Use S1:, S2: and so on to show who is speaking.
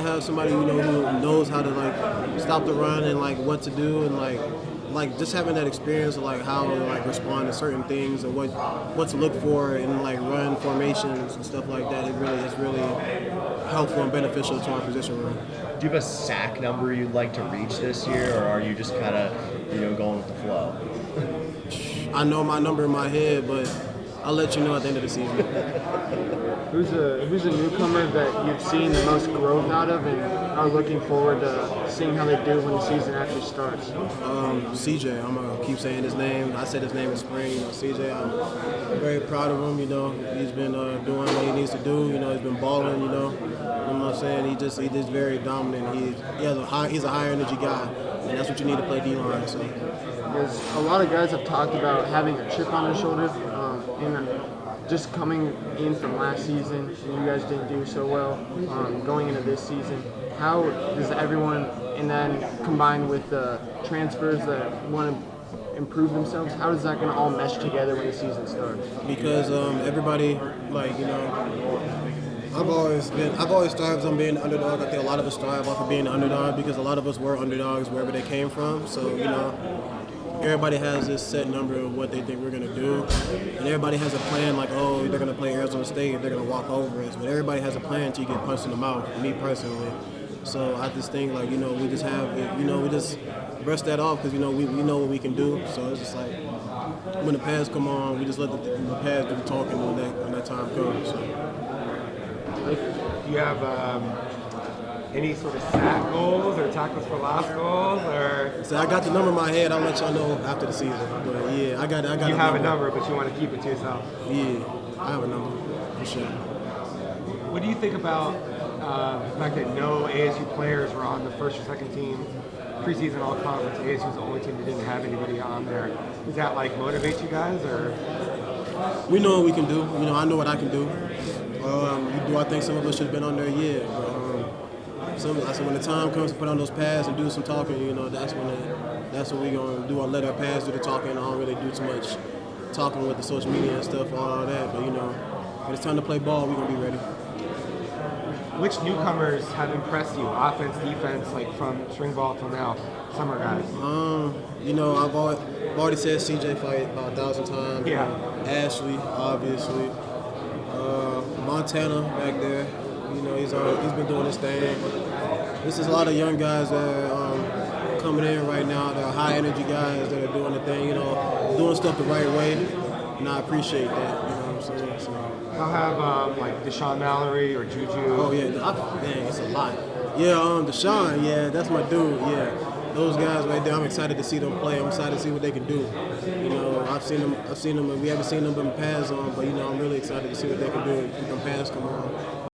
S1: Have somebody who knows how to like stop the run and like what to do and like just having that experience of like how to like respond to certain things and what to look for in like run formations and stuff like that. It's really helpful and beneficial to our position room.
S2: Do you have a sack number you'd like to reach this year, or are you just kind of going with the flow?
S1: I know my number in my head, but I'll let you know at the end of the season.
S3: Who's a newcomer that you've seen the most growth out of and are looking forward to seeing how they do when the season actually starts?
S1: CJ, I'm gonna keep saying his name. I said his name in spring. CJ, I'm very proud of him. He's been doing what he needs to do. He's been balling. You know what I'm saying? He's just very dominant. He's a high energy guy, and that's what you need to play D-line. So.
S3: Because a lot of guys have talked about having a chip on their shoulder, and just coming in from last season, and you guys didn't do so well going into this season. How does everyone, and then combined with the transfers that want to improve themselves, how is that going to all mesh together when the season starts?
S1: Because everybody, I've always strived on being the underdog. I think a lot of us strive off of being the underdog because a lot of us were underdogs wherever they came from. So everybody has this set number of what they think we're going to do. And everybody has a plan like, oh, they're going to play Arizona State, they're going to walk over us. But everybody has a plan until you get punched in the mouth, me personally. So I just think, we just have, we just brush that off because, we know what we can do. So it's just like, when the pads come on, we just let the pads do the talking when that time comes. So.
S4: Do you have any sort of sack goals or tackles for loss goals, or?
S1: So I got the number in my head. I'll let y'all know after the season. But yeah, I got.
S4: You have a number, but you want to keep it to yourself.
S1: Yeah, I have a number for sure.
S4: What do you think about the fact that no ASU players were on the first or second team preseason all conference? ASU was the only team that didn't have anybody on there. Does that motivate you guys, or?
S1: We know what we can do. I know what I can do. Do I think some of us should have been on there? Yeah. But, when the time comes to put on those pads and do some talking, that's what we're gonna do. I'll let our pads do the talking. I don't really do too much talking with the social media and stuff, all that. But when it's time to play ball, we're gonna be ready.
S4: Which newcomers have impressed you, offense, defense, from spring ball till now, summer guys?
S1: I've already said CJ fight about 1,000 times.
S4: Yeah.
S1: Ashley, obviously. Montana back there. He's been doing his thing. This is a lot of young guys that are coming in right now. They're high energy guys that are doing the thing, doing stuff the right way, and I appreciate that. You know what I'm saying? So.
S4: I'll have Deshaun Mallory or Juju.
S1: Oh yeah, dang, it's a lot. Yeah, Deshaun, yeah, that's my dude. Yeah, those guys right there. I'm excited to see them play. I'm excited to see what they can do. I've seen them, and we haven't seen them in pads on, but I'm really excited to see what they can do when pads come on.